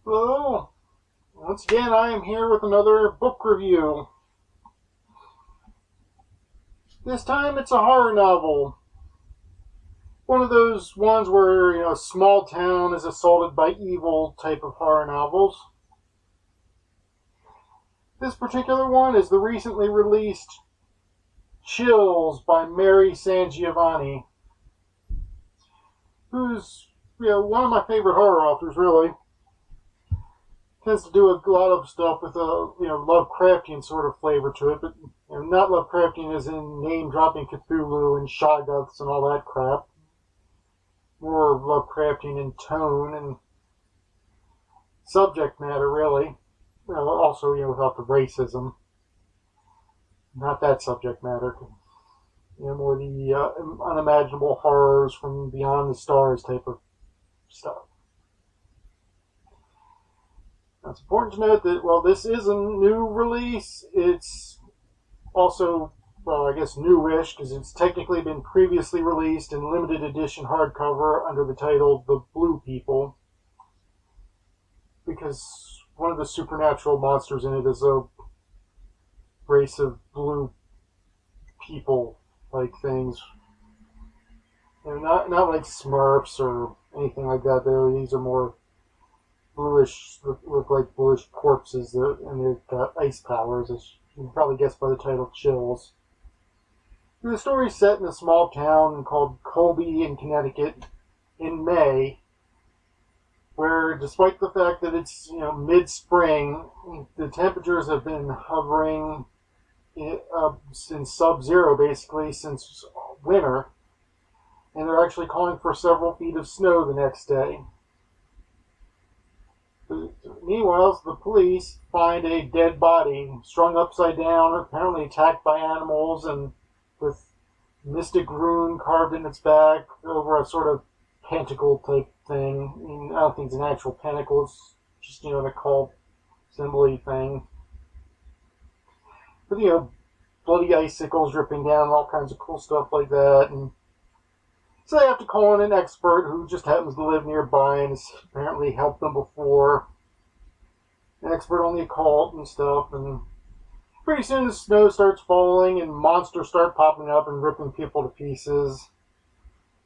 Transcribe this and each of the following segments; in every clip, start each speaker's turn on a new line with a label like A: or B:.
A: Hello. Once again, I am here with another book review. This time it's a horror novel. One of those ones where, a small town is assaulted by evil type of horror novels. This particular one is the recently released Chills by Mary Sangiovanni, who's, one of my favorite horror authors, really. Tends to do a lot of stuff with a Lovecraftian sort of flavor to it, but not Lovecraftian as in name-dropping Cthulhu and Shoggoths and all that crap. More Lovecraftian in tone and subject matter, really. Also, without the racism. Not that subject matter. More the unimaginable horrors from beyond the stars type of stuff. It's important to note that while this is a new release, it's also, newish, because it's technically been previously released in limited edition hardcover under the title The Blue People, because one of the supernatural monsters in it is a race of blue people-like things. Not like Smurfs or anything like that, though. These are more bluish, look like bluish corpses, and they've got ice powers, as you can probably guess by the title Chills. The story's set in a small town called Colby in Connecticut in May, where despite the fact that it's mid-spring, the temperatures have been hovering since sub-zero basically since winter, and they're actually calling for several feet of snow the next day. Meanwhile, the police find a dead body strung upside down, apparently attacked by animals, and with mystic rune carved in its back over a sort of pentacle type thing. I don't think it's an actual pentacle, it's just, an occult symbol-y thing. But, bloody icicles dripping down, all kinds of cool stuff like that. And so they have to call in an expert who just happens to live nearby and has apparently helped them before. An expert on the occult and stuff, and pretty soon the snow starts falling and monsters start popping up and ripping people to pieces.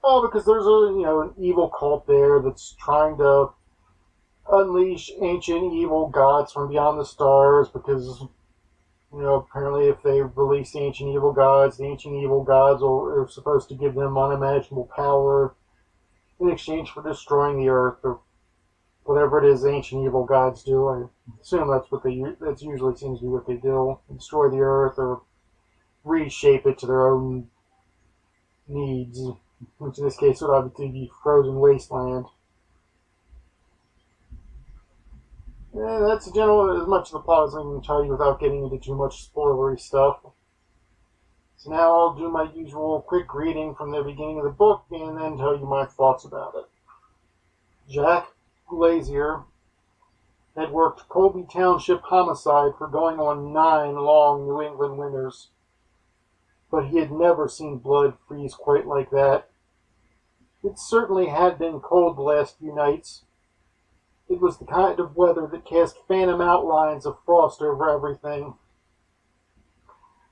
A: All because there's an evil cult there that's trying to unleash ancient evil gods from beyond the stars, because apparently if they release the ancient evil gods are supposed to give them unimaginable power in exchange for destroying the earth, or whatever it is ancient evil gods do. I assume that usually seems to be what they do. Destroy the earth or reshape it to their own needs, which in this case would obviously be frozen wasteland. And that's as much of the plot as I can tell you without getting into too much spoilery stuff. So now I'll do my usual quick reading from the beginning of the book and then tell you my thoughts about it. Jack Glazier had worked Colby Township homicide for going on 9 long New England winters, but he had never seen blood freeze quite like that. It certainly had been cold the last few nights. It was the kind of weather that cast phantom outlines of frost over everything.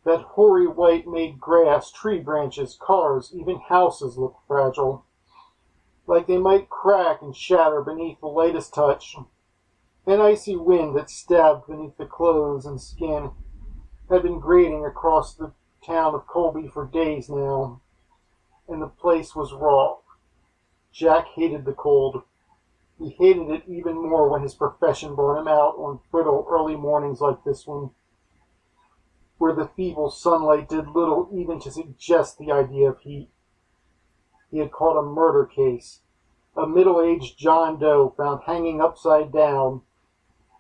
A: That hoary white made grass, tree branches, cars, even houses looked fragile, like they might crack and shatter beneath the lightest touch. An icy wind that stabbed beneath the clothes and skin had been grating across the town of Colby for days now, and the place was raw. Jack hated the cold. He hated it even more when his profession brought him out on brittle early mornings like this one, where the feeble sunlight did little even to suggest the idea of heat. He had caught a murder case, a middle-aged John Doe found hanging upside down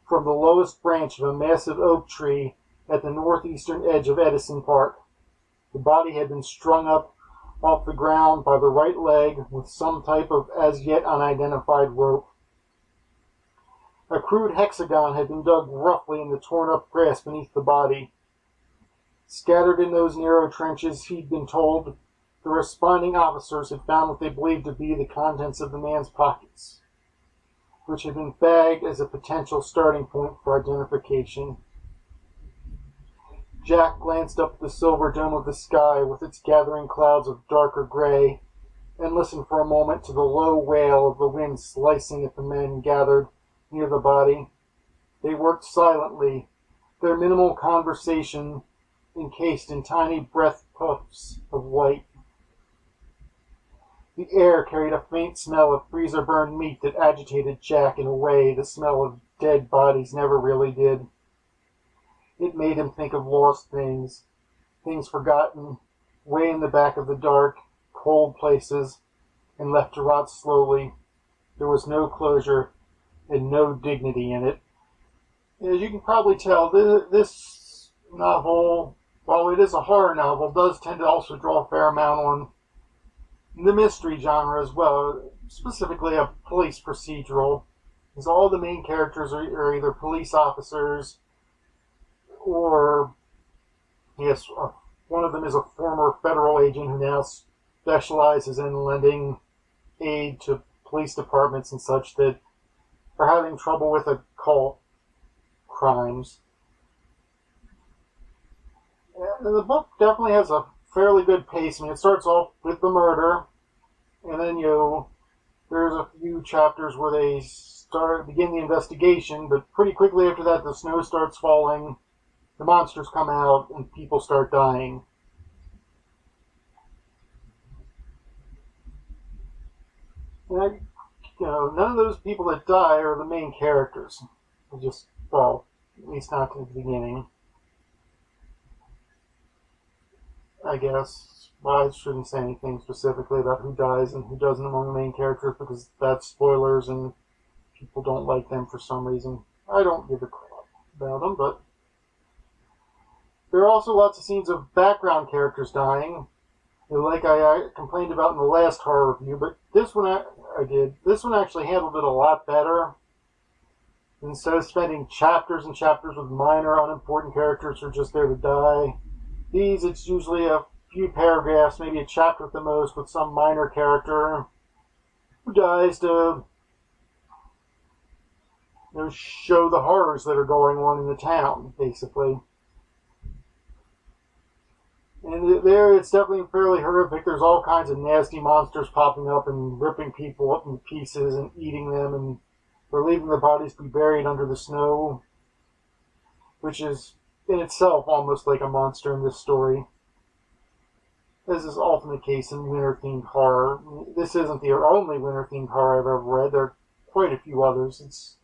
A: from the lowest branch of a massive oak tree at the northeastern edge of Edison Park. The body had been strung up off the ground by the right leg with some type of as yet unidentified rope. A crude hexagon had been dug roughly in the torn-up grass beneath the body. Scattered in those narrow trenches, he'd been told, the responding officers had found what they believed to be the contents of the man's pockets. which had been bagged as a potential starting point for identification. Jack glanced up at the silver dome of the sky with its gathering clouds of darker gray, and listened for a moment to the low wail of the wind slicing at the men gathered near the body. They worked silently, their minimal conversation encased in tiny breath puffs of white. The air carried a faint smell of freezer-burned meat that agitated Jack in a way the smell of dead bodies never really did. It made him think of lost things, things forgotten, way in the back of the dark, cold places, and left to rot slowly. There was no closure and no dignity in it. As you can probably tell, this novel, while it is a horror novel, does tend to also draw a fair amount on the mystery genre as well, specifically a police procedural, because all the main characters are either police officers or, yes, one of them is a former federal agent who now specializes in lending aid to police departments and such that are having trouble with occult crimes. And the book definitely has a fairly good pace. I mean, it starts off with the murder, and then there's a few chapters where they begin the investigation, but pretty quickly after that, the snow starts falling, the monsters come out, and people start dying. And none of those people that die are the main characters. They're just, well, at least not at the beginning. I guess. Well, I shouldn't say anything specifically about who dies and who doesn't among the main characters because that's spoilers and people don't like them for some reason. I don't give a crap about them, but there are also lots of scenes of background characters dying, like I complained about in the last horror review, but this one This one actually handled it a lot better. Instead of spending chapters and chapters with minor, unimportant characters who are just there to die, these, it's usually a few paragraphs, maybe a chapter at the most, with some minor character who dies to show the horrors that are going on in the town, basically. And there, it's definitely fairly horrific. There's all kinds of nasty monsters popping up and ripping people up into pieces and eating them, and or leaving the bodies to be buried under the snow, which is in itself almost like a monster in this story. This is often the case in winter-themed horror. This isn't the only winter-themed horror I've ever read. There are quite a few others. It's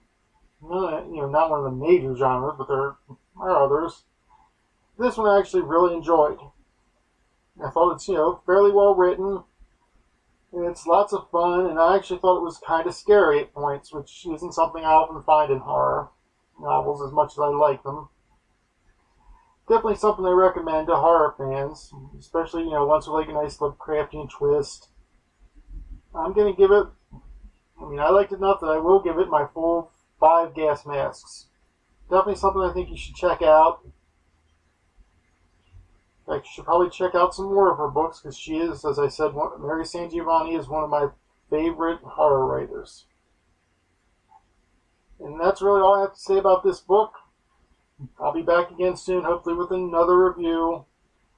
A: not one of the major genres, but there are others. This one I actually really enjoyed. I thought it's, fairly well written. It's lots of fun, and I actually thought it was kind of scary at points, which isn't something I often find in horror novels as much as I like them. Definitely something I recommend to horror fans, especially, ones who like a nice Lovecraftian twist. I'm going to give it, I liked it enough that I will give it my full 5 gas masks. Definitely something I think you should check out. In fact, you should probably check out some more of her books, because she is, as I said, Mary Sangiovanni is one of my favorite horror writers. And that's really all I have to say about this book. I'll be back again soon, hopefully with another review.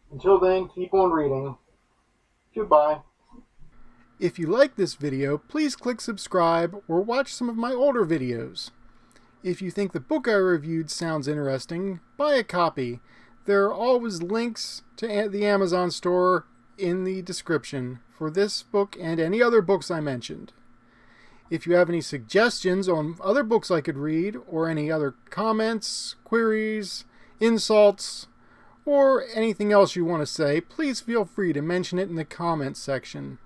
A: Until then, keep on reading. Goodbye.
B: If you like this video, please click subscribe or watch some of my older videos. If you think the book I reviewed sounds interesting, buy a copy. There are always links to the Amazon store in the description for this book and any other books I mentioned. If you have any suggestions on other books I could read, or any other comments, queries, insults, or anything else you want to say, please feel free to mention it in the comments section.